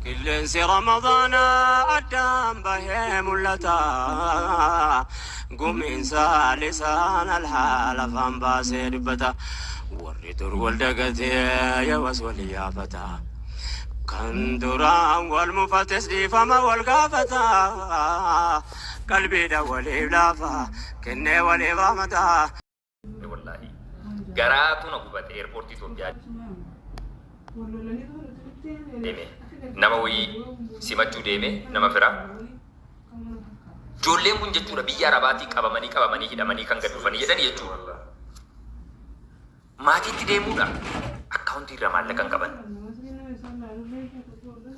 قلنسي رمضان أدام به ملتا قم إنسى لسان الحال فانباسي دبتا وريتر والدقتي يا وسولي يا فتى كان دران والمفتس دي فما والقافتا قلبي دولي بلافا كني ولي ضامتا والله قراتو نقبت ايربورتي توبيا ديمي نموي سيماتو ديمي نما فرا جولين كن جتورا بيا رباتي كاباماني هداماني كان غدوفاني يدان يجو ماتي تديمودا اكاونتي رمال لكان كابان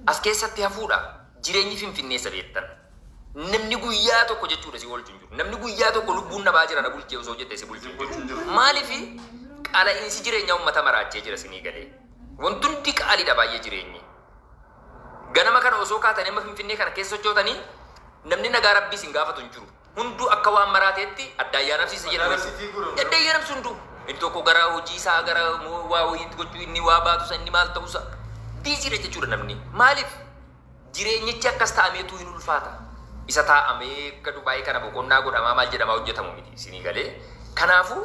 اسكي ستي هفودا جيريني فين سبيتان namni guyyaa tokko jechuudha si walchun jiru namni guyyaa tokko lubbuun na baajira na bulchee osoo jette si bulchun jiru maalifi qaala'insi jireenya ummata maraachee jira sinii galee wantundi qaaliidha baay'ee jireenyi ganama kana osoo kaatanii amma finfinnee kana keessa sochootanii namni nagaa rabbii sin gaafatu hin jiru hunduu akka waan maraateetti addaayyaa nafsiisa jedhamu addaayyaa nafsi hunduu inni tokko gara hojii isaa gara waa wayiitti gochuu inni waa baatu inni maal ta'uusa diisiidha jechuudha namni maaliif jireenyichi akkas ta'ameetu hin ulfaata isa taa'amee akka Dubaayii kana boqonnaa godhamaa maal jedhamaa hojjetamu miti isinii galee kanaafuu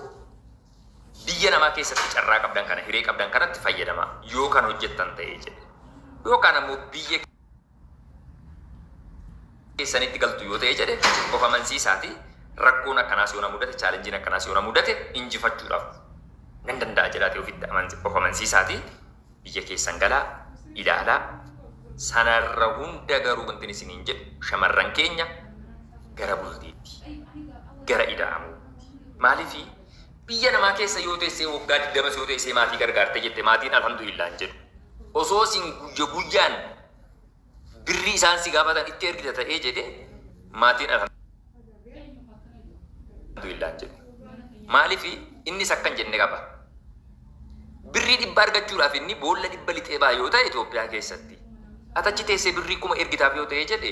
biyya namaa keessatti carraa qabdan kana hiree qabdan kanatti fayyadamaa yoo kan hojjettan ta'ee jedhe yookaan ammoo biyya keessanitti galtu yoo ta'ee jedhe of amansiisaati rakkoon akkanaas yoo na mudate chaalenjiin akkanaas yoo na mudate injifachuudhaaf nan danda'a jedhaate ofitti of amansiisaati biyya keessan galaa ilaalaa sanarra hunda garuu wanti isiniin jedhu shamarran keenya gara bultiitti gara ida'amuutti maaliifi biyya namaa keessa yoo teessee waggaa 20 yoo teessee maatii gargaarte jette maatiin alhamdulillah hin jedhu osoo isin guyyaan birrii isaan si gaafatan itti ergita ta'ee jedhe maatiin alhamdulillah hin jedhu maaliifi innis akkan jenne qaba birrii 100 argachuudhaaf inni boolla 100 lixee baa yoo ta'e Itoophiyaa keessatti atachi teessee birrii kuma ergitaaf yoo ta'e jedhe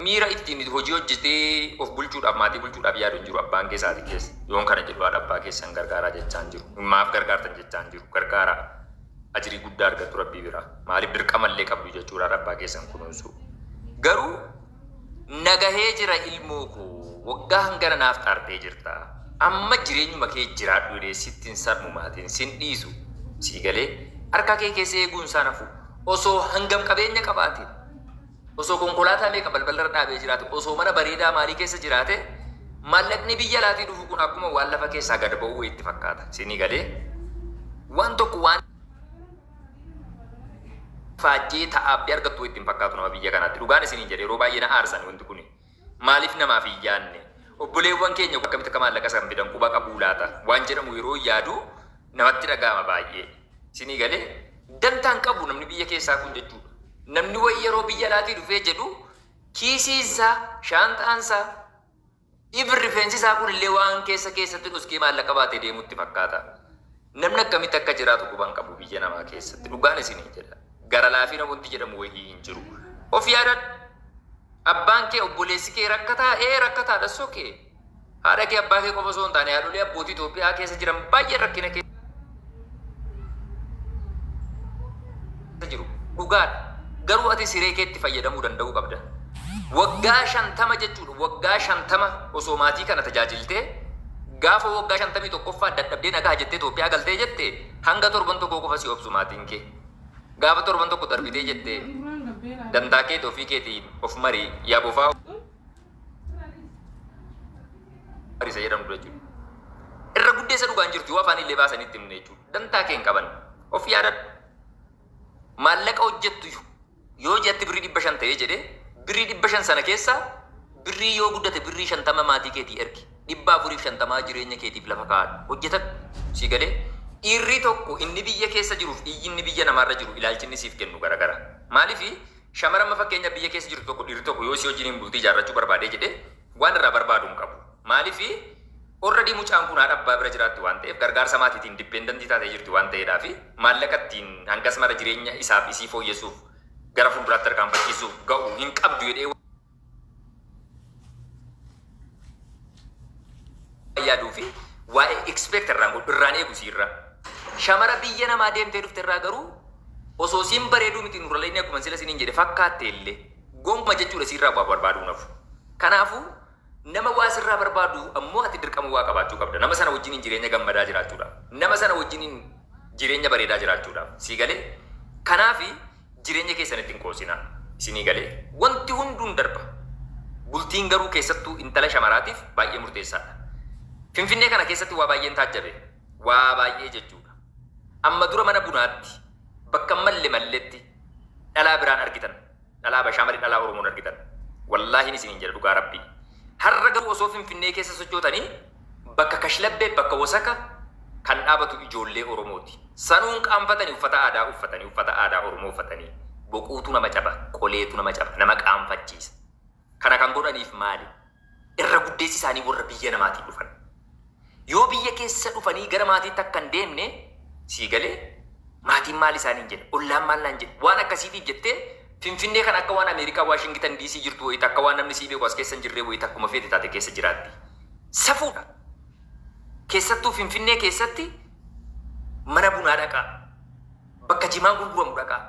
miira ittiin hojii hojjetee of bulchuudhaaf maatii bulchuudhaaf yaadu hin jiru abbaan keessaati keessa yoon kana jedhu abbaa keessan gargaaraa jechaan jiru maaf gargaartan jechaan jiru gargaaraa ajirii guddaa argattu rabbii bira maaliif dirqamallee qabdu jechuudha abbaa keessan kunuunsu garuu nagahee jira ilmoo koo waggaa hangana naaf xaartee jirta amma jireenyuma kee jiraadhu jedhee sittiin sarmu maatiin sin dhiisu sii galee harka kee keessa eeguun isaa nafu osoo hangam qabeenya qabaate osoo konkolaataa meeqa balbalarra dhaabee jiraate osoo mana bareedaa maalii keessa jiraate maallaqni biyya laatii dhufu kun akkuma waan lafa keessaa gad ba'uu itti fakkaata sinii galee waan tokko waan faajjee ta'aabbii argattu ittiin fakkaatu nama biyya kanaatti dhugaan isiniin jedhe yeroo baay'ee na aarsan wanti kun maaliif namaaf hin yaanne obboleewwan keenya akkamitti akka maallaqa san fidan quba qabuu laata waan jedhamu yeroo yaadu namatti dhaga'ama baay'ee sinii galee dantaan qabu namni biyya keessaa kun jechuudha namni wayi yeroo biyya laatii dhufee jedhu kiisiinsaa shaantaansaa ibir rifeensisaa kun illee waan keessatti dhuskee maallaqa baatee deemutti fakkaata namni akkamitti akka jiraatu quban qabu biyya namaa keessatti dhugaan isinii jedha gara laafina wanti jedhamu wayii hin jiru of yaadadhu abbaan kee obboleessi kee rakkataa dhassoo kee haadha kee abbaa kee qofa osoo hin taane haadholee abbootii Itoophiyaa keessa jiran baay'ee rakkina keessa jiru dhugaadha garuu ati siree keetti fayyadamuu danda'uu qabda waggaa 50 jechuudha waggaa 50 osoo maatii kana tajaajiltee gaafa waggaa 51ffaa dadhabdee nagaa jettee Itoophiyaa galtee jettee hanga torban tokko qofa si obsu maatiin kee gaafa torban tokko darbitee jettee dandaa kee ofii keetiin of marii yaa bofaa isa jedhamu jechuudha irra guddeessa dhugaan jirtu yoo afaan illee baasanitti himne jechuudha dandaa kee hin qaban of yaadadhu maallaqa hojjettu yoo jetti birrii 500 ta'ee jedhe birrii 500 sana keessa birrii yoo guddate birrii 50 maatii keetii ergi 450 jireenya keetiif lafa kaa'adhu hojjetadhu sii galee dhiirri tokko inni biyya keessa jiruuf inni biyya namaarra jiru ilaalchinni siif kennu garagara maaliifi shamarran fakkeenya biyya keessa jiru tokko dhiirri tokko yoo si wajjin bultii ijaarrachuu barbaadee jedhe waan irraa barbaadu hin qabu maaliifi already mucaan kun haadha abbaa bira jiraatti waan ta'eef gargaarsa maatiitiin dipendentii taatee jirti waan ta'eedhaaf maallaqattiin hangas mara jireenya isaaf isii fooyyessuuf gara fuulduraatti tarkaanfachiisuuf ga'u hin qabdu jedhee yaaduu fi waa'ee expect irraan eegu siirra shamara biyya namaa deemtee dhufte irraa garuu osoo siin bareeduu miti nurralee inni akkuma sila siniin jedhe fakkaatte illee gonkumaa jechuudha sirraa waa barbaaduu nafu. Kanaafuu nama waa sirraa barbaadu ammoo ati dirqama waa qabaachuu qabda. Nama sana wajjiniin jireenya gammadaa jiraachuudhaaf. Nama sana wajjiniin jireenya bareedaa jiraachuudhaaf. Sii galee kanaafi jireenya keessan ittiin qoosinaa. Isinii galee wanti hunduun darba. Bultiin garuu keessattuu intala shamaraatiif baay'ee murteessaadha. Finfinnee kana keessatti waa baay'een taajjabe. Waa baay'ee jechuudha. Amma dura mana bunaatti bakka malleetti dhalaa biraan argitan. Dhalaa Bashaamarii dhalaa Oromoon argitan. Wallaahi isiniin jedha dhugaa Rabbii. Har'a garuu osoo Finfinnee keessa sochootanii bakka kashlabbee bakka wasaka kan dhaabatu ijoollee Oromooti. Sanuun qaanfatanii uffata aadaa Oromoo uffatanii boquutu nama caba, qoleetu nama caba, nama qaanfachiisa. Kana kan godhaniif maali? Irra guddeessi isaanii warra biyya namaatii dhufan. Yoo biyya keessa dhufanii gara maatiitti akka hin deemne sii galee maatiin maal isaaniin jedha, ollaan maal naan jedha. Waan akkasiitiif jettee Finfinnee kan akka waan Ameerikaa Waashingtan DC jirtu wayita akka waan namni sii beeku as keessa hin jirree wayita akkuma feete taate keessa jiraatti. Safuudha. Keessattuu Finfinnee keessatti mana bunaa dhaqaa. Bakka jimaan gurguramu dhaqaa.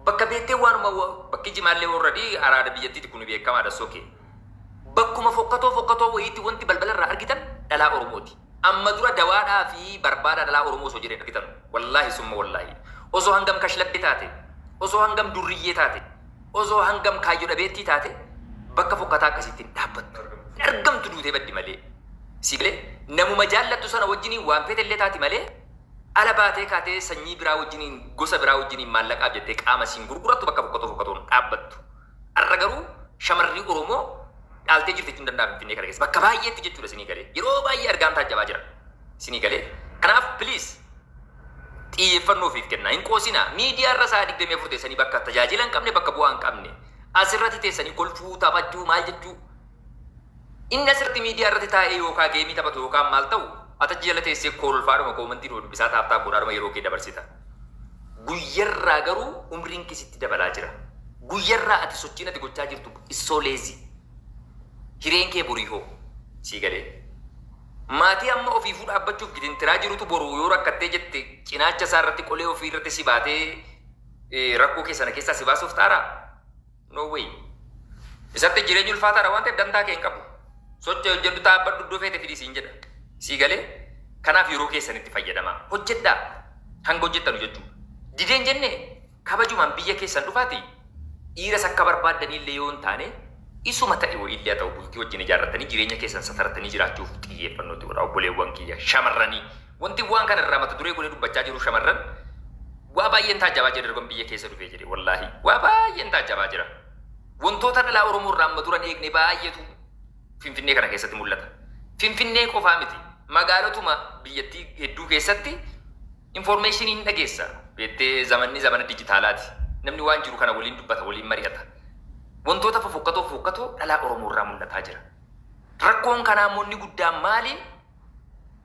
Bakka beektee waanuma bakki jimaallee warradii araada biyyattiitti kun beekamaadha sookee. Bakkuma fokkatoo wayiitti wanti balbalarraa argitan dhalaa Oromooti. Amma dura dawaadhaa fi barbaadaa dhalaa Oromoo osoo jedheen argitan. Wallaahi summa wallaahi. Osoo hangam kashlabbee taate. Osoo hangam durriyyee taate, osoo hangam kaayyoo dhabeettii taate, bakka fokkataa akkasittiin dhaabbattu. Argamtu duutee baddi malee. Si galee namuma jaallattu sana wajjiniin waan feete illee taati malee ala baatee kaatee sanyii biraa wajjiniin gosa biraa wajjiniin maallaqaaf jettee qaama siin gurgurattu bakka fokkatoon dhaabbattu. Har'a garuu shamarrii Oromoo dhaaltee jirti jechuun danda'ama Finfinnee kana keessa. Bakka baay'eetti jechuudha sinii galee. Yeroo baay'ee argaan taajjabaa jira. Sinii galee. Kanaaf please xiyyeeffannoo ofiif kennaa hin qoosina. Miidiyaa irra isaa 24 teessanii bakka tajaajila hin qabne bakka bu'aa hin qabne asirratti teessanii kolfuu taphachuu maal jechuu inni asirratti miidiyaa irratti taa'ee yookaan geemii taphatu yookaan maal ta'u ata jala teessee kolfaadhuma koomantii dubbisaa taaftaa godhaadhuma yeroo kee dabarsita. Guyyarraa garuu umriin kisitti dabalaa jira. Guyyarraa ati sochiin ati gochaa jirtu isooleezi. Hireen kee borii hoo sii galee. Maatii amma ofiifuu dhaabbachuuf gidintiraa jirutu boru yoo rakkattee jette cinaacha isaa irratti qolee ofii irratti si baatee rakkoo keessana keessaa si baasuuf taara. No way. Isatti jireenya ulfaataadha waan ta'eef dantaa kee hin qabu. Sochii hojjedhu taabbadhu iddoo feete fidii siin jedha. Sii galee kanaaf yeroo keessanitti fayyadamaa. Hojjedhaa hanga hojjettanu jechuudha. Dideen jennee kabajumaan biyya keessan dhufaati. Dhiiras akka barbaaddanillee yoo hin taane isuma ta'e illee haa ta'u bultii wajjin ijaarratanii jireenya keessan sataratanii jiraachuuf xiyyeeffannootti godha obboleewwan kiyya shamarranii. Wanti waan kana irraa mata duree godhee dubbachaa jiru shamarran waa baay'een taajjabaa jira darban biyya keessa dhufee jedhe wallaahi waa baay'een taajjabaa jira. Wantoota dhalaa Oromoo irraa amma duran eegne baay'eetu Finfinnee kana keessatti mul'ata. Finfinnee qofaa miti magaalotuma biyyattii hedduu keessatti informaashiniin dhageessa. Beektee zamanni zamana dijitaalaati. Namni waan jiru kana waliin dubbata waliin mari'ata. Wantoota fokkatoo dhalaa Oromoo irraa mul'ataa jira. Rakkoon kanaa moonni guddaan maali?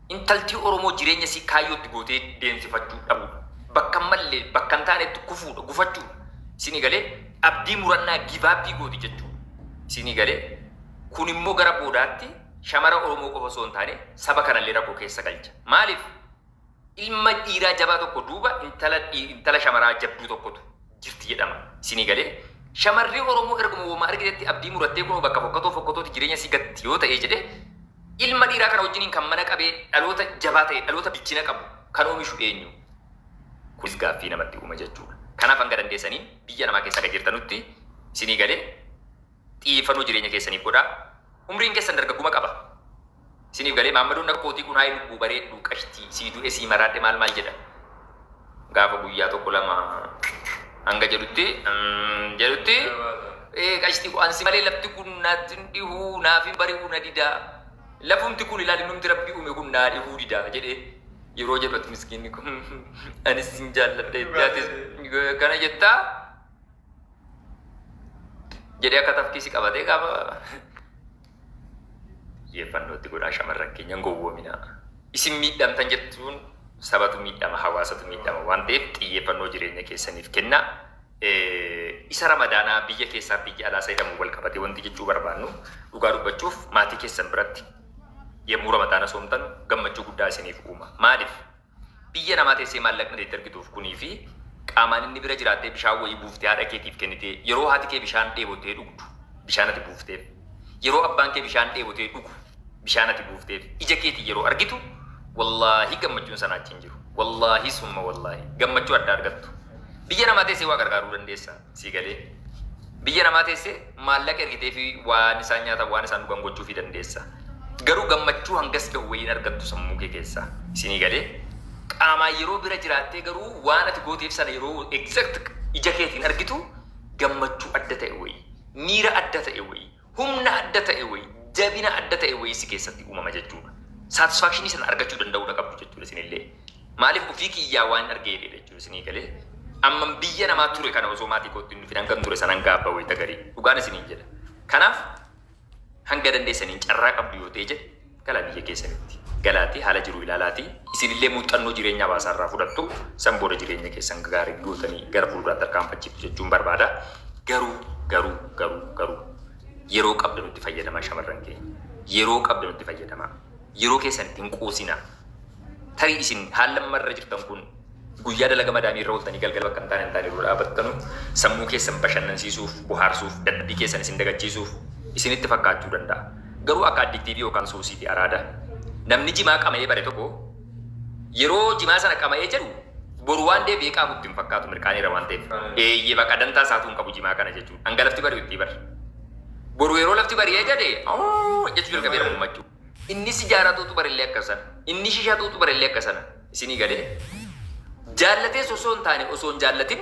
Intaltii Oromoo jireenya si kaayyootti gootee deemsifachuu dhabu. Bakka mallee bakka hin taanetti kufuudha gufachuudha. Isinii galee abdii murannaa gibaabii gooti jechuudha. Isinii galee kun immoo gara boodaatti shamara Oromoo qofa osoo hin taane saba kanallee rakkoo keessa galcha. Maaliif? Ilma dhiiraa jabaa tokko duuba intala shamaraa jabduu tokkotu jirti jedhama. Isinii galee shamarri Oromoo erguma uumaa argitetti abdii murattee kun bakka fokkatootti jireenya si gatti yoo ta'e jedhee ilma dhiiraa kana wajjiniin kan mana qabee dhaloota jabaa ta'e dhaloota bilchina qabu kan oomishu eenyu? Kunis gaaffii namatti uuma jechuudha. Kanaaf hanga dandeessanii biyya namaa keessa akka jirtanutti isinii galee xiyyeeffannoo jireenya keessaniif godhaa. Umriin keessan dargagguma qaba. Isiniif galee maammadoon akka kootii kun haayii lubbuu bareeddu qashtii sii du'e sii maraadhe maal jedha. Gaafa guyyaa tokko lama hanga jedhutti qashtii ansi malee lafti kun naatti dhihuu naaf hin bari'uu na didaa. Lafumti kun ilaali numti rabbii uume kun naa dhihuu didaa jedhee yeroo jedhatu miskiinni kun anis hin jaalladha ittaatis kana jettaa jedhee akka tafkiisi qabatee gaafa xiyyeeffannootti godhaa shamarran keenya hin gowwoominaa. Isin miidhamtan jettuun sabatu miidhama hawaasatu miidhama waan ta'eef xiyyeeffannoo jireenya keessaniif kennaa. Isa ramadaanaa biyya keessaa biyya alaa jedhamu wal qabatee wanti jechuu barbaannu dhugaa dubbachuuf maatii keessan biratti yemmuu ramadaana soomtan gammachuu guddaa isiniif uuma. Maaliif? Biyya namaa teessee maallaqni itti argituuf kunii fi qaamaan inni bira jiraattee bishaan wayii buuftee haadha keetiif kennitee yeroo haati kee bishaan dheebotee dhugdu bishaan ati buufteef yeroo abbaan kee bishaan dheebotee dhugu bishaan ati buufteef ija keetii yeroo argitu wallaahi gammachuun sana achi hin jiru. Wallaahi summa wallaahi gammachuu adda argattu. Biyya namaa teessee waa gargaaruu dandeessa sii galee. Biyya namaa teessee maallaqa ergitee fi waan isaan nyaatan waan isaan dhugan gochuu fi dandeessa. Garuu gammachuu hangas gahu wayiin argattu sammuu kee keessaa isinii galee. Qaamaan yeroo bira jiraattee garuu waan ati gooteef sana yeroo exact ija keetiin argitu gammachuu adda ta'e wayii, miira adda ta'e wayii, humna adda ta'e wayii, jabina adda ta'e wayii si keessatti uumama jechuudha. Satisfaakshinii sana argachuu danda'uu qabdu jechuudha isinillee. Maaliif ofii kiyyaa waan argeedha jechuudha isinii galee. Amman biyya namaa ture kana osoo maatii kootti inni fidan kan ture sanan gaabba wayita garii dhugaan isinii jedha. Kanaaf hanga dandeessaniin carraa qabdu yoo ta'e jedhe galaa biyya keessanitti. Galaatii haala jiru ilaalaatii isinillee muuxannoo jireenya hawaasaarraa fudhattu san booda jireenya keessan gaarii gootanii gara fuulduraatti tarkaanfachiiftu jechuun barbaada. Garuu yeroo qabda nutti fayyadamaa shamarran keenya. Yeroo qabda nutti fayyadamaa. Yeroo keessan ittiin quusina. Tarii isin haala marra jirtan kun guyyaa dalaga madaamii irra ooltanii galgala bakka hin taane dura dhaabattanu sammuu keessan bashannansiisuuf, bohaarsuuf, dadhabbii keessan isin dagachiisuuf isinitti fakkaachuu danda'a. Garuu akka addiktiivii yookaan suusiitii araada. Namni jimaa qama'ee bare tokko yeroo jimaa sana qama'ee jedhu boru waan deebi'ee qaamutti hin fakkaatu mirqaaneera waan ta'eef. Eeyyee baqa dantaa isaatuun qabu jimaa kana jechuudha. Hanga lafti bari'u itti bara. Boru yeroo lafti bari'ee jedhee jechuu jalqabee rammachuu. Inni si jaaratuutu barillee akka sana. Inni shishatuutu barillee akka sana. Isinii galee. Jaallatees osoo hin taane osoo hin jaallatin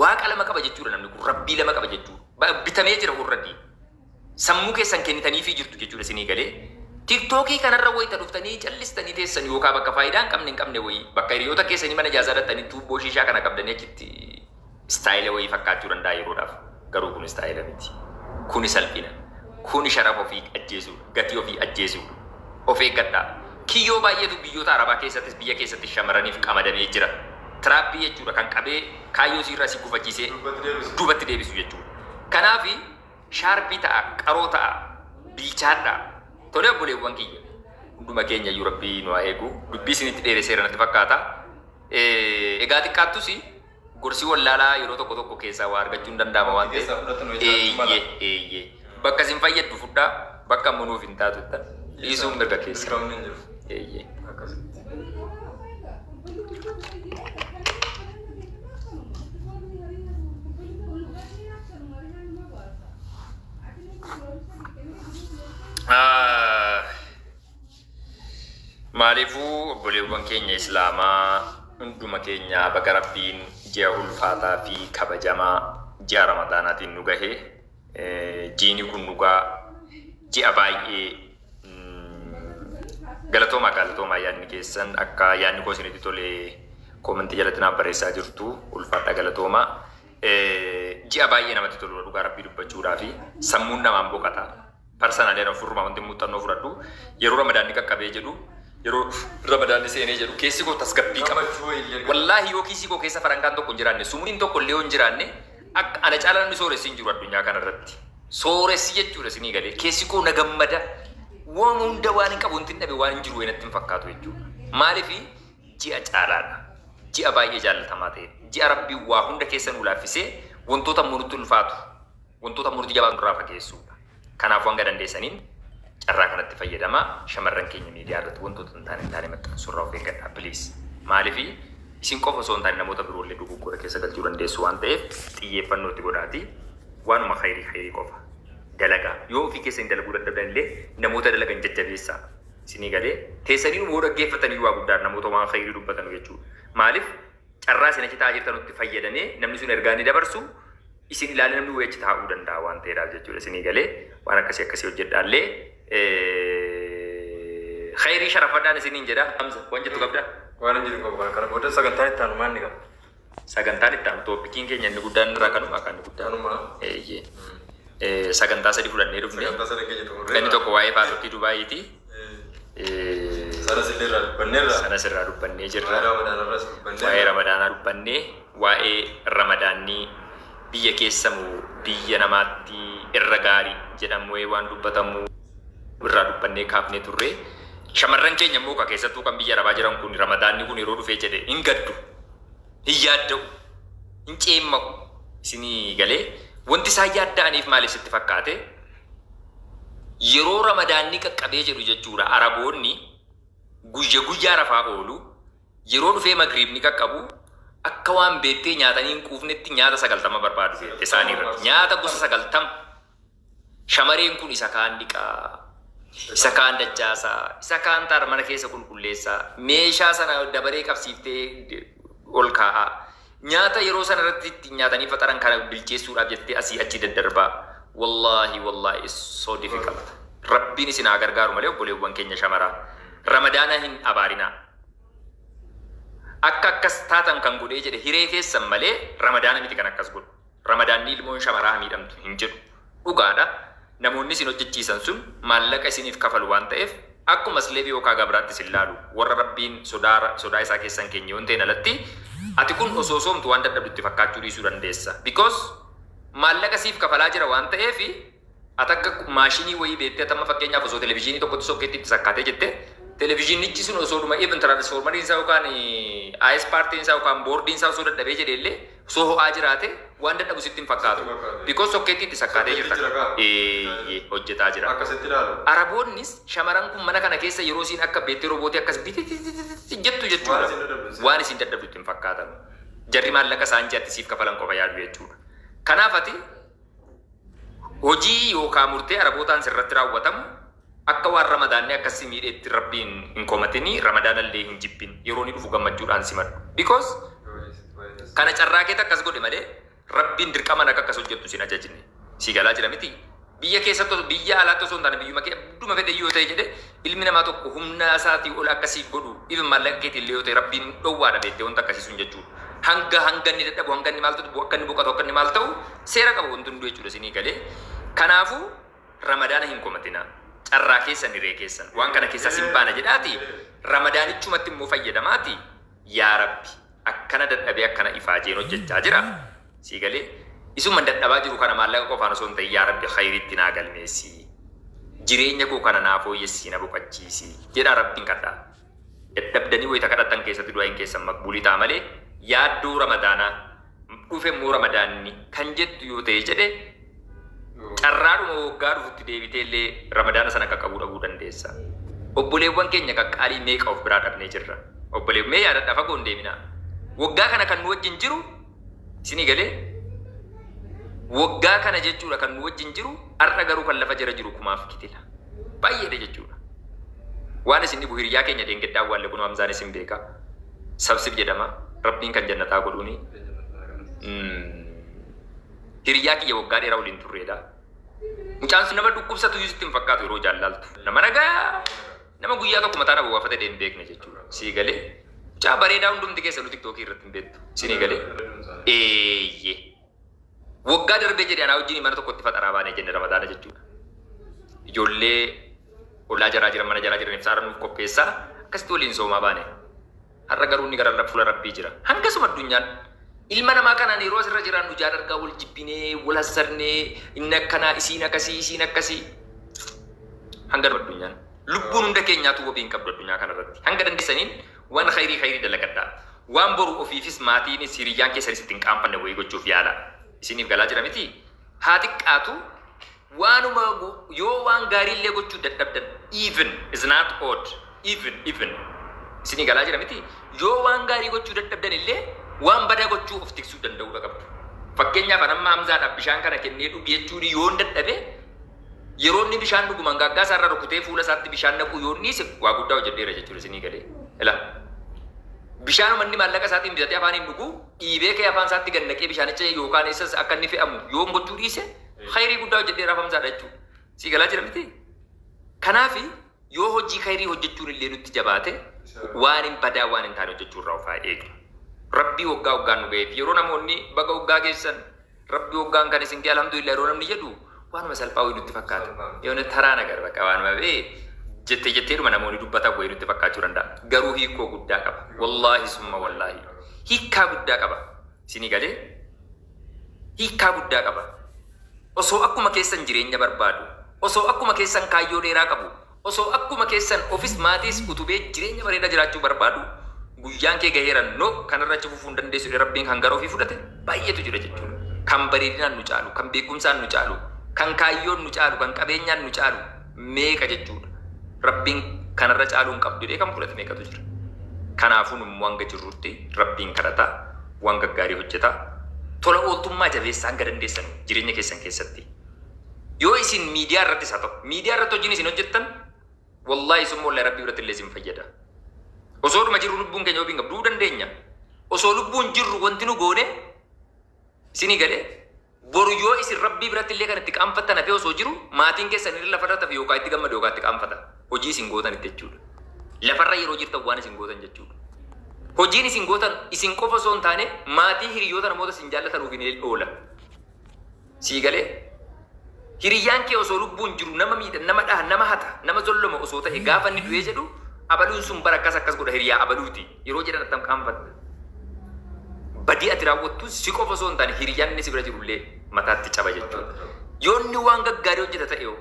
waaqa lama qaba jechuudha namni kun rabbii lama qaba jechuudha. Bitamee jira urradii. Sammuu keessan kennitaniifii jirtu jechuudha isinii galee. TikTokii kanarra wayita dhuftanii callistanii teessan yookaan bakka faayidaa hin qabne wayii bakka hiriyoota keessanii mana ijaazaa dhattanii tuubboo shishaa kana qabdanii achitti istaayila wayii fakkaachuu danda'a yeroodhaaf. Garuu kun istaayila miti. Kuni salphina. Kuni sharafa ofii ajjeesuudha. Gatii ofii ajjeesuudha. Of eeggadhaa. Kiyyoo baay'eetu biyyoota Arabaa keessattis biyya keessatti shamarraniif qamadamee jira. Tiraappii jechuudha kan qabee kaayyoo siirraa si gufachiisee duubatti deebisu jechuudha. Kanaaf shaarbii ta'a, qaroo ta'a, bilchaadhaa. Tole obboleewwan kiyya. Hunduma keenya iyyuu rabbii nu haa eegu. Dubbii isinitti dheeresseera natti fakkaata. Egaa xiqqaattus gorsii wallaalaa yeroo tokko tokko keessaa waa argachuu hin danda'ama waan ta'eef. Eeyyee. Bakka isin fayyaddu fudhaa bakka ammoo nuuf hin taatu dhiisuun mirga keessa. Eeyyee. Maaliifuu obboleewwan keenya Islaamaa hunduma keenya baga Rabbiin ji'a ulfaataa fi kabajamaa ji'a Ramadaanaatiin nu gahee jiini kun dhugaa ji'a baay'ee galatoomaa yaadni keessan akka yaadni koo isinitti tole koomentii jalatti naaf barreessaa jirtu ulfaadha galatoomaa ji'a baay'ee namatti tolu dhugaa Rabbii dubbachuudhaa fi sammuun namaan boqata. Parsanaaleen ofirrumaa wanti muuxannoo fudhadhu yeroo Ramadaanni qaqqabee jedhu yeroo Ramadaanni seenee jedhu keessi koo tasgabbii qaba. Wallaahi yoo kiisii koo keessa farankaan tokko hin jiraanne sumuun tokko illee hin jiraanne akka ana caalaa namni sooressi hin jiru addunyaa kanarratti. Sooressi jechuudha isinii galee keessi koo na gammada waan hunda waan hin qabu wanti hin dhabe waan hin jiru natti hin fakkaatu jechuudha. Maaliif ji'a caalaadha. Ji'a baay'ee jaallatamaa ta'e. Ji'a Rabbii waa hunda keessa nu laaffisee wantoota murutti ulfaatu wantoota murutti jabaa nurraa fageessuudha. Kanaaf waan dandeessaniin carraa kanatti fayyadamaa shamarran keenya miidiyaa irratti wantoota hin taane maxxansurraa of eeggadhaa please. Maaliif isin qofa osoo hin taane namoota biroollee dogoggora keessa galchuu dandeessu waan ta'eef xiyyeeffannoo itti godhaatii waanuma khayrii qofa dalagaa yoo ofii keessa hin dalaguu dadhabdan illee namoota dalagan jajjabeessaa isinii galee teessanii nu dhaggeeffatanii waa guddaa namoota waan khayrii dubbatan jechuudha. Maaliif carraa isin achi taa'aa jirtanutti fayyadamee namni sun ergaa ni dabarsu isin ilaalee namni wayii achi taa'uu danda'a waan ta'eedhaaf jechuudha isinii galee waan akkasii hojjedhaallee khayrii sharafadhaan isiniin jedha. Hamza waan jettu qabda? Waan hin jiru qabu kana booda sagantaan itti aanu maal ni qaba? Sagantaan itti aanu tooppikiin keenya inni guddaan irraa kanuma kan guddaan. Eeyyee. Sagantaa sadi fudhannee dhufne. Sagantaa sadi keenya xumurree. Inni tokko waa'ee paartii Dubaayiiti. Sanas illee irraa dubbanneerra. Sanas irraa dubbannee jirra. Waa'ee Ramadaanaa dubbannee waa'ee Ramadaannii biyya keessamu biyya namaatti irra gaarii jedhamu waan dubbatamu irraa dubbannee kaafnee turre. Shamarran keenya immoo keessattuu kan biyya Arabaa jiran kun Ramadaanni kun yeroo dhufee jedhe hin gaddu hin yaadda'u hin ceemma'u isinii galee wanti isaan yaadda'aniif maaliif sitti fakkaate yeroo ramadaanni qaqqabee jedhu jechuudha araboonni guyyaa rafaa oolu yeroo dhufee magriibni qaqqabu akka waan beettee nyaatanii hin quufnetti nyaata 90 barbaadu beette isaanii irratti nyaata gosa 90 shamareen kun isa kaan dhiqaa isa kaan dachaasaa isa kaan taar mana keessa qulqulleessaa meeshaa sana dabaree qabsiiftee ol kaa'aa nyaata yeroo sana irratti nyaatanii faxaran kana bilcheessuudhaaf jettee asii achi daddarbaa wallahi is so difficult rabbiin isin haa gargaaru malee obboleewwan keenya shamaraa ramadaana hin abaarinaa akka akkas taatan kan godhee jedhe hiree keessan malee ramadaana miti kan akkas godhu ramadaanni ilmoon shamaraa miidhamtu hin jedhu dhugaadha namoonni isin hojjechiisan sun maallaqa isiniif kafalu waan ta'eef akkuma sleebii yookaan gabraatti isin laalu warra rabbiin sodaa isaa keessan keenya yoon ta'in alatti ati kun osoo soomtu waan dadhabdutti fakkaachuu dhiisuu dandeessa because maallaqa siif kafalaa jira waan ta'eef ati akka maashinii wayii beettee atamma fakkeenyaaf osoo televezyiinii tokkotti sokkeetti itti sakkaatee jette televezyiinichi sun osoo dhuma even transformeriin isaa yookaan IS paartiin isaa yookaan boordiin isaa osoo dadhabee jedheellee osoo ho'aa jiraate waan dadhabu sitti hin fakkaatu because sokkeetti itti sakkaatee jirta hojjetaa jira araboonnis shamaran kun mana kana keessa yeroo isiin akka beettee roobootii akkas jettu jechuudha waan isin dadhabdutti hin fakkaatan jarri maallaqa isaan jatti siif kafalan qofa yaadu jechuudha kanaaf ati hojii yookaan murtee arabootaan sirratti raawwatamu akka waan ramadaanni akkasii miidheetti rabbiin hin komatinii ramadaanallee hin jibbin yeroo ni dhufu gammachuudhaan simadhu because kana carraakeet akkas godhe malee rabbiin dirqaman akka akkas hojjettu sin ajajine si galaa jira miti biyya keessatti biyya alaatti osoo hin taane biyyuma kee dhuma fedhe yoo ta'e jedhe ilmi namaa tokko humna isaatii ol akkasii godhu even maallaqa keetiin illee yoo ta'e rabbiin dhowwaadha beektee wanta akkasii sun jechuudha hanga inni dadhabu hanga inni maal ta'u akka inni boqotu akka inni maal ta'u seera qabu wanti hunduu jechuudha sinii galee kanaafuu ramadaana hin komatinaa carraa keessan hiree keessan waan kana keessaa sin baana jedhaati ramadaanichumatti immoo fayyadamaati yaa rabbi akkana dadhabee akkana ifaajeen hojjechaa jira sii galee isuma dadhabaa jiru kana maallaqa qofaan osoo hin ta'in yaa rabbi khayriitti naa galmeessi jireenya koo kana naa fooyyessii na boqachiisi jedha rabbiin kadhaa dadhabdanii wayita kadhatan keessatti du'aayin keessan maqbuulii ta'a malee yaaddoo ramadaanaa dhufe immoo ramadaanni kan jettu yoo ta'e jedhe carraadhuma waggaa dhufutti deebitee illee ramadaana sana qaqqabuu dhabuu dandeessa obboleewwan keenya qaqqaalii meeqa of biraa dhabnee jirra obboleewwan mee yaadadhaa fagoo hin deeminaa waggaa kana kan nu wajjin jiru isinii galee waggaa kana jechuudha kan nu wajjin jiru har'a garuu kan lafa jira jiru kumaaf kitila baay'eedha jechuudha waan isin dhibu hiriyaa keenya deengeddaa waalle kun hamzaan isin beeka sabsib jedhama rabbiin kan jannataa godhuuni hiriyaa kiyya waggaa dheeraa waliin turreedha mucaan sun nama dhukkubsatu yuusitti hin fakkaatu yeroo jaallaltu nama nagaa nama guyyaa tokko mataa nama waafate deem beekne jechuudha sii galee mucaa bareedaa hundumti keessa nu tiktookii irratti hin beektu sinii galee eeyyee waggaa darbee jedhe anaa wajjin mana tokkotti faxaraa baanee jenne ramadaana jechuudha ijoollee ollaa jaraa jiran mana jaraa jiran ibsaara nuuf qopheessaa akkasitti waliin soomaa baane har'a garuu inni gara fuula rabbii jira hangasuma addunyaan ilma namaa kanaan yeroo asirra jiraan nu jaadargaa wal jibbinee wal hassarnee inni akkanaa isiin akkasii hanga addunyaan lubbuun hunda keenyaatu wabiin qabdu addunyaa kanarratti hanga dandeessaniin waan khayrii dalagadhaa waan boru ofiifis maatiinis hiriyyaan keessanis ittiin qaanfanne wayii gochuuf yaala isiniif galaa jira miti haa xiqqaatu waanuma yoo waan gaariillee gochuu dadhabdan even is not odd even isinii galaa jira miti yoo waan gaarii gochuu dadhabdan illee waan badaa gochuu of tiksuu danda'uu qabdu fakkeenyaaf anamma hamzaadhaaf bishaan kana kennee dhugi jechuun yoo dadhabe yeroo inni bishaan dhugu mangaaggaa isaarra rukutee fuula isaatti bishaan naqu yoo inni waa guddaa hojjedheera jechuudha isinii galee ila bishaan manni maallaqa isaatiin bitatee afaan hin dhugu dhiibee kee afaan isaatti gannaqee bishaanicha yookaan eessas akka inni fe'amu yoo gochuu dhiise khayrii guddaa hojjedheera hamzaadha jechuudha sii galaa jira miti kanaaf yoo hojii khayrii hojjechuun illee nutti jabaate waan hin badaa waan hin taane hojjechuu irraa of haa eegnu rabbii waggaan nu ga'eef yeroo namoonni baga waggaa keessan rabbii waggaan kan isin ga'e alhamdulillah yeroo namni jedhu waanuma salphaa wayii nutti fakkaata yoo taraa nagar bakka waanuma bee jetteedhuma namoonni dubbatan wayii nutti fakkaachuu danda'a garuu hiikoo guddaa qaba wallaahi summa wallaahi hiikkaa guddaa qaba isinii galee hiikkaa guddaa qaba osoo akkuma keessan jireenya barbaadu osoo akkuma keessan kaayyoo dheeraa qabu osoo akkuma keessan ofis maatiis utubee jireenya bareedaa jiraachuu barbaadu guyyaan kee gaheeran no kanarra fufuu hin dandeessu rabbiin kan gara ofii fudhate baay'eetu jira jechuudha. Kan bareedinaan nu caalu, kan beekumsaan nu caalu, kan kaayyoon nu caalu, kan qabeenyaan nu caalu meeqa jechuudha. Rabbiin kanarra caaluu hin qabdu jedhee kan fudhate meeqatu jira. Kanaafuu immoo hanga jirrutti rabbiin kadhataa, waan gaggaarii hojjetaa, tola ooltummaa jabeessaa hanga dandeessan jireenya keessan keessatti. Yoo isin miidiyaa irrattis haa ta'u, miidiyaa irratti hojiin isin hojjettan, wallaahi summa wallahi rabbii biratti illee isin fayyada. Osoo dhuma jirru lubbuun keenya ofiin qabduu dandeenya. Osoo lubbuun jirru wanti nu goone isinii galee boru yoo isin rabbii biratti illee kan itti qaanfattan hafee osoo jiru maatiin keessan irra lafarra tafe yookaan itti gammadu yookaan itti qaanfata. Hojii isin gootan itti jechuudha. Lafarra yeroo jirtan waan isin gootan jechuudha. Hojiin isin gootan isin qofa osoo hin taane maatii hiriyoota namoota isin jaallatanuuf hin oola. Sii galee hiriyyaan kee osoo lubbuun jiru nama miidha, nama dhaha, nama hata, nama zolloma osoo ta'e gaafa inni du'ee jedhu abaluun sun bara akkas godha hiriyaa abaluuti. Yeroo jedhan attam qaanfatta. Badii ati raawwattu si qofa osoo hin taane hiriyyaan inni si bira jirullee mataatti caba jechuudha. Yoo inni waan gaggaarii hojjeta ta'e yoo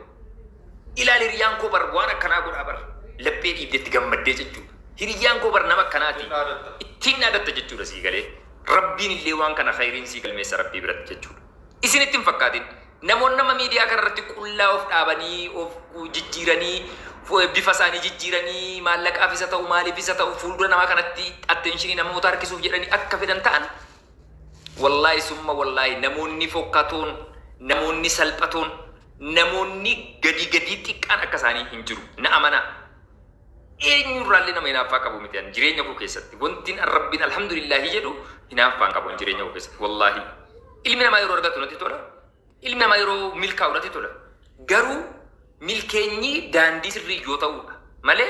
ilaali hiriyyaan koo bar waan akkanaa godhaa bar laphee dhiibdeetti gammaddee jechuudha. Hiriyyaan koo bar nama akkanaati ittiin dhaadatta jechuudha sii galee. Rabbiin illee waan kana khayriin sii galmeessa rabbii biratti jechuudha. Isin ittiin fakkaatin namoonni nama miidiyaa kanarratti qullaa of dhaabanii of jijjiiranii bifa isaanii jijjiiranii maallaqaaf isa ta'u maaliif isa ta'u fuuldura namaa kanatti attenshinii namoota harkisuuf jedhanii akka fidan ta'an wallaahi summa wallaahi namoonni fokkatoon namoonni salphatoon namoonni gadi xiqqaan akka isaanii hin jiru na amana eenyurraallee nama hinaaffaa qabu miti jireenya koo keessatti wantiin rabbiin alhamdulillahi jedhu hinaaffaan qabu jireenya koo keessatti wallaahi ilmi namaa yeroo argatu natti tola ilmi namaa yeroo milkaa'u natti tola garuu milkeenyi daandii sirrii yoo ta'udha malee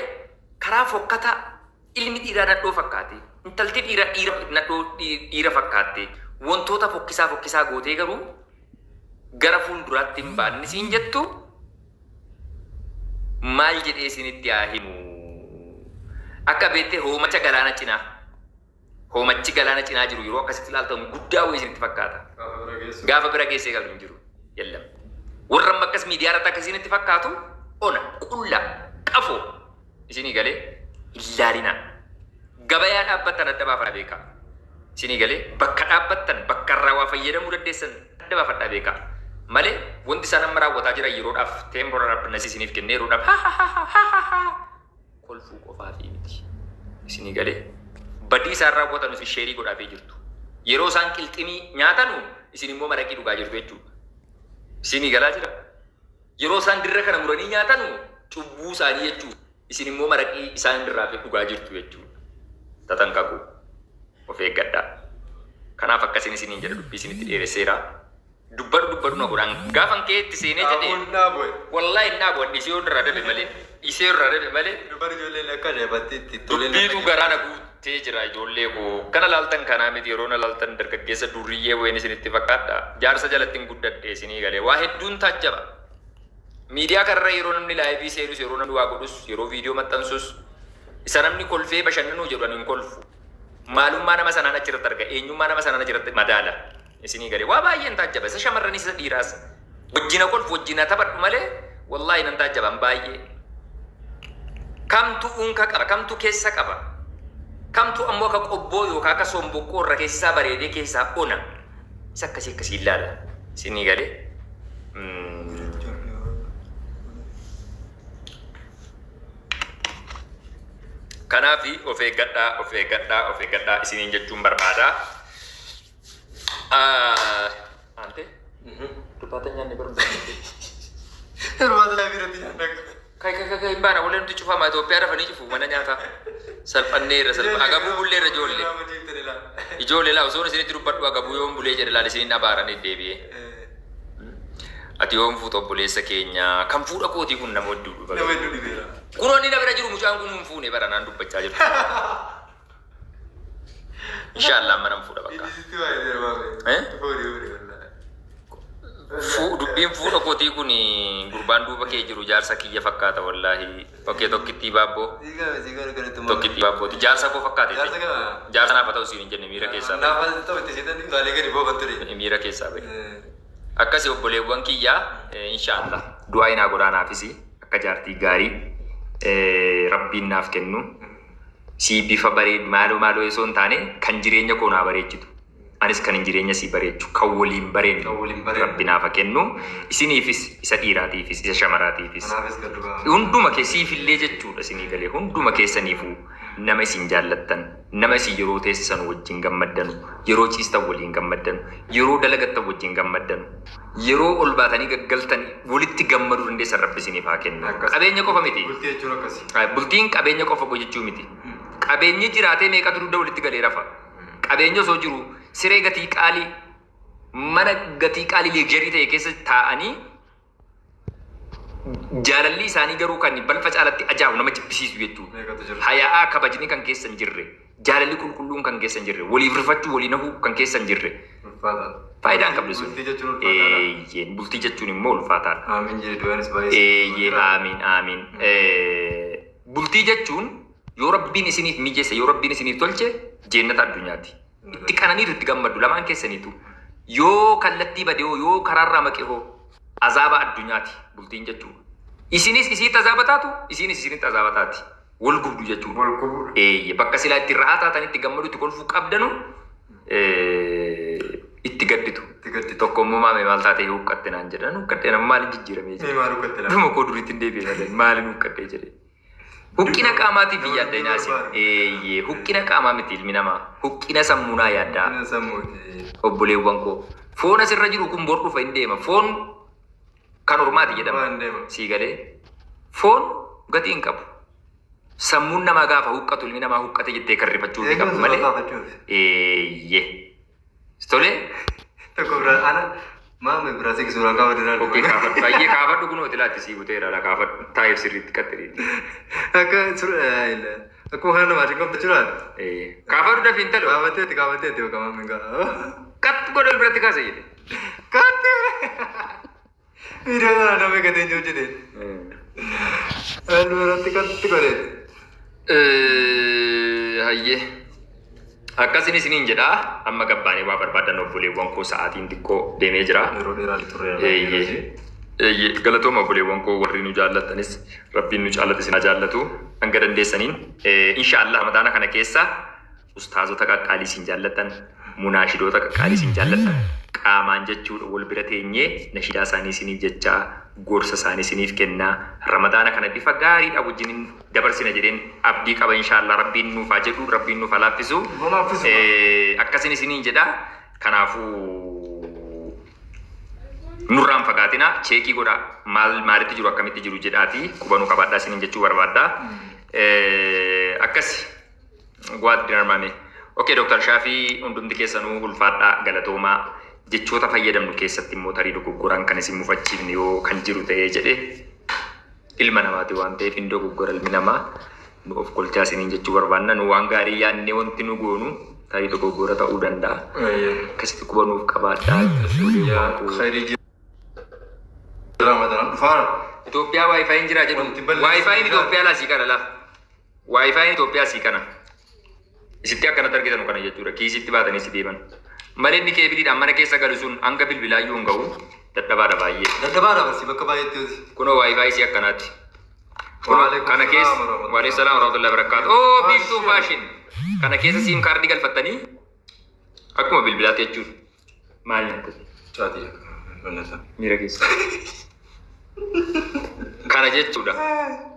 karaa fokkataa ilmi dhiiraa nadhoo fakkaate intalti dhiira fakkaate wantoota fokkisaa gootee garuu gara fuulduraatti hin baanne siin jettu maal jedhee isinitti haa himu akka beektee hoomacha galaana cinaa hoomachi galaana cinaa jiru yeroo akkasitti ilaaltamu guddaa wayii isinitti fakkaata gaafa bira geessee qabu hin jiru yallam warra makkas miidiyaa irratti akkasitti fakkaatu ona qulla qafoo isinii galee ilaalina gabayaa dhaabbattan adda baafadha beekaa isinii galee bakka dhaabbattan bakka irraa waa fayyadamuu dandeessan adda baafadha beekaa malee wanti isaan amma raawwataa jiran yeroodhaaf teempoora rabbinas isiniif kennee yeroodhaaf kolfuu qofaa fi miti isinii galee badii isaan raawwatan isin sheerii godhaafee jirtu yeroo isaan qilximii nyaatanu isin immoo maraqii dhugaa jirtu jechuudha. Isinii galaa jira. Yeroo isaan dirra kana muranii nyaatanu cubbuu isaanii jechuudha. Isin immoo maraqii isaan irraa fi dhugaa jirtu jechuudha. Tatanqaqu of eeggadhaa. Kanaaf akkasiin isiniin jedha dubbii isinitti dheeresseera. Dubbadu na godhaan gaafan kee itti seenee jedhee wallaahi innaa boodhi isee irraa dabe malee Dubarri ijoolleen akka deebatti itti dubbiitu garaa na guutee jira ijoollee koo kana laaltan kanaa miti yeroo na laaltan dargaggeessa durriyyee wayin isinitti fakkaadha jaarsa jalatti hin guddadhe isinii galee waa hedduun taajjaba miidiyaa kanarra yeroo namni laayivii seenus yeroo namni waa godhus yeroo viidiyoo maxxansus isa namni kolfee bashannanuu jedhan hin kolfu maalummaa nama sanaan achirratti arga eenyummaa nama sanaan achirratti madaala isinii galee waa baay'een taajjaba isa shamarranii isa dhiiraas wajjina kolfu wajjina taphadhu malee wallaahi nan taajjaban baay'ee kamtu unka qaba kamtu keessa qaba kamtu ammoo akka qobboo yookaan akka somboqqoo irra keessaa bareedee keessaa ona isa akkasii ilaala isinii galee kanaafi of eeggadhaa isiniin jechuun barbaada. Ante dubbata nyaanni barbaadde. Hirmaata laa biratti nyaanna. Kai baana wala nuti cufama Itoophiyaa rafanii cufu mana nyaataa salphanneerra agabuu bulleerra ijoollee laa osoo isinitti dubbadhu agabuu yoon bulee jedhe laal isiniin abaaranii deebi'ee. Ati yoon fuuta obboleessa keenya kan fuudha kootii kun nama hedduu dhufa. Nama hedduu dhibeera. Kunoonni na bira jiru mucaan kun hin fuune bara naan dubbachaa jiru. Inshallah manam fuudha bakka. Dubbiin fuudha kootii kun gurbaan duuba kee jiru jaarsa kiyya fakkaata wallaahi. Okkee tokkittii baabboo. Tokkittii baabbooti jaarsa koo fakkaate. Jaarsa naaf haa ta'u siin hin jenne miira keessaa. Naaf haa ta'u itti seetan gaalee gadi booban ture. Miira keessaa bahe. Akkasii obboleewwan kiyyaa inshallah du'aa inaa godhaanaafis akka jaartii gaarii rabbiin naaf kennu sii bifa bareedu maaloo osoo hin taane kan jireenya koo naa bareechitu. Anis kan jireenya sii bareechu kan waliin bareenu Rabbi naaf haa kennu. Isiniifis isa dhiiraatiifis isa shamaraatiifis hunduma keessiifillee jechuudha isinii galee hunduma keessaniifuu nama isin jaallattan nama isin yeroo teessan wajjin gammaddanu yeroo ciistan waliin gammaddanu yeroo dalagattan wajjin gammaddanu yeroo ol baatanii gaggaltan walitti gammaduu dandeessan Rabbi isiniif haa kennu. Qabeenya qofa miti. Bultiin qabeenya qofa jechuu miti. Qabeenyi jiraatee meeqatu dugda walitti galee rafa. Qabeenya osoo jiru siree gatii qaalii mana gatii qaalii leegjarii ta'e keessa taa'anii jaalalli isaanii garuu kan balfa caalatti ajaa'ibu nama jibbisiisu jechuudha. Hayaa kabajni kan keessa hin jirre jaalalli qulqulluun kan keessa hin jirre waliif rifachuu walii nahuu kan keessa hin jirre. Faayidaan qabdu sun. Bultii jechuun immoo ulfaataadha. Amiin. Bultii jechuun yoo Rabbiin isiniif mijeesse yoo Rabbiin isiniif tolche jannata addunyaati. Itti qananiitu itti gammaddu lamaan keessaniitu. Yoo kallattii badee yoo karaarraa maqee azaaba addunyaati bultiin jechuudha. Isinis isitti azaaba taatu isinis isinitti azaaba taati. Wal gubdu jechuudha. Bakka silaa itti ra'aa taatan itti gammadu itti kolfuu qabdanu itti gadditu. Tokko immoo maame maal taatee huqqatte naan jedhan huqqatte nama maaliin jijjiiramee jira. Dhuma koo duriitti hin deebi'e maaliin huqqattee jedhee. Huqqina qaamaatiif yaadda inaasi. Huqqina qaamaa miti ilmi namaa. Huqqina sammuunaa yaaddaa. Obboleewwan koo. Foon asirra jiru kun bor dhufa hin deema. Foon kan ormaati jedhama. Sii galee. Foon gatii hin qabu. Sammuun namaa gaafa huqqatu ilmi namaa huqqate jettee kan rifachuu fi qabu malee. Tolee. Tokko biraa ana maame biraa seeqi suuraa kaafadhu dha. Okkee kaafadhu. Baay'ee kaafadhu kun hoteelaa itti sii buteera dha kaafadhu. Taa'eef sirriitti qaxxiri. Akkuma kana namaatiin qabda jiraan. Kaafadhu dafi hin talu. Kaafateetti bakka maameen gaa. Qatti godhal biratti kaasa jedhe. Qatti. Viidiyoo kana nama eeggatee jiru jedhee. Halluu irratti qatti godhee. Hayyee. Akkasiin isiniin jedha amma gabbaanee waa barbaadan obboleewwan koo sa'aatiin xiqqoo deemee jira. Yeroo dheeraa turre. Galatooma obboleewwan koo warri nu jaallattanis Rabbiin nu jaallate isin jaallatu hanga dandeessaniin. Inshaallah ramadaana kana keessa ustaazota qaqqaalii isin jaallattan munaashidoota qaqqaalii isin jaallattan qaamaan jechuudha wal bira teenyee nashidaa isaanii isiniif jechaa gorsa isaanii isiniif kennaa ramadaana kana bifa gaariidha wajjin dabarsina jedheen abdii qaba inshaallah Rabbiin nuuf haa jedhu Rabbiin nuuf haa laaffisu. Akkasiin isiniin jedha kanaafuu nurraan fagaatina cheekii godha maalitti jiru akkamitti jiru jedhaati qubanuu qabaadhaa isiniin jechuu barbaaddaa. Akkasi gwaatti dinarmame. Okay, Dr. Shafii hundumti keessanuu ulfaadhaa galatoomaa jechoota fayyadamnu keessatti immoo tarii dogoggoraan kan isin mufachiifne yoo kan jiru ta'ee jedhe ilma namaati waan ta'eef hin dogoggora ilmi namaa nu of kolchaa isiniin jechuu barbaanna nu waan gaarii yaadne wanti nu goonu tarii dogoggora ta'uu danda'a. Akkasitti qubanuuf qabaadhaa. Itoophiyaa waayifaayin jira jedhu waayifaayin Itoophiyaa laa sii kana laa waayifaayin Itoophiyaa sii kana. Isitti akkanatti argitan kana jechuudha. Kiisitti baatanii si deeman. Malee inni keebiliidhaan mana keessa galu sun hanga bilbilaayyuu hin ga'u dadhabaadha baay'ee. Dadhabaadha barsi bakka baay'eetti. Kunoo waayifaayi si akkanaatti. Kana keessa waalaikum salaam warahmatullahi wabarakatuh. Oh biiftuu faashin. Kana keessa siim kaardii galfattanii akkuma bilbilaatti jechuudha. Maal nyaattate? Caatii. Miira keessa. Kana jechuudha.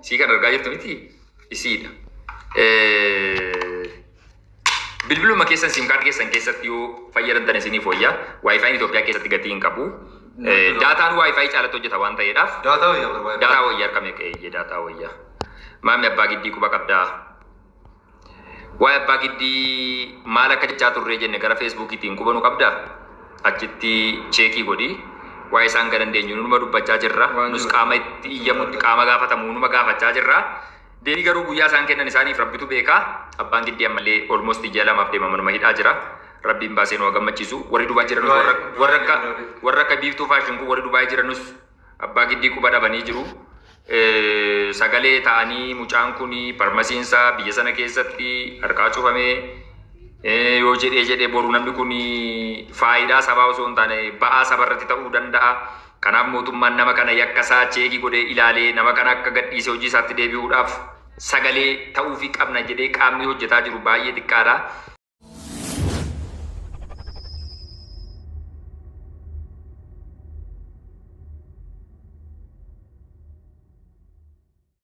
Sii kan argaa jirtu miti isiidha. Bilbiluma keessan siim kaardii keessan keessatti yoo fayyadamtan isiniif wayyaa waayifaayin Itoophiyaa keessatti gatii hin qabu. Daataan waayifaayi caalatti hojjeta waan ta'eedhaaf. Daataa wayyaa barbaada. Daataa wayyaa akkam eeyyee daataa wayyaa. Maamni abbaa giddii quba qabdaa. Waa'ee abbaa giddii maal akka jechaa turree jenne gara feesbuukiitiin qubanuu qabdaa. Achitti cheekii godhi. Waa'ee isaan gara dandeenyu numa dubbachaa jirra. Nus qaama itti iyyamutti qaama gaafatamu numa gaafachaa jirra. Deebii garuu guyyaa isaan kennan isaaniif Rabbitu beekaa. Abbaan giddii ammallee almost ijaa lamaaf deema manuma hidhaa jira. Rabbiin baasee nu gammachiisu. Warri Dubaay jiranus warra akka biiftuu faashin kun warri Dubaay jiranus abbaa giddii quba dhabanii jiru. Sagalee ta'anii mucaan kun farmasiinsaa biyya sana keessatti harkaa cufamee yoo jedhee boru namni kun faayidaa sabaa osoo hin taane ba'aa sabarratti ta'uu danda'a. Kanaaf mootummaan nama kana yakka isaa cheekii godhee ilaalee nama kana akka gadhiise hojii isaatti deebi'uudhaaf sagalee ta'uu fi qabna jedhee qaamni hojjetaa jiru baay'ee xiqqaadha.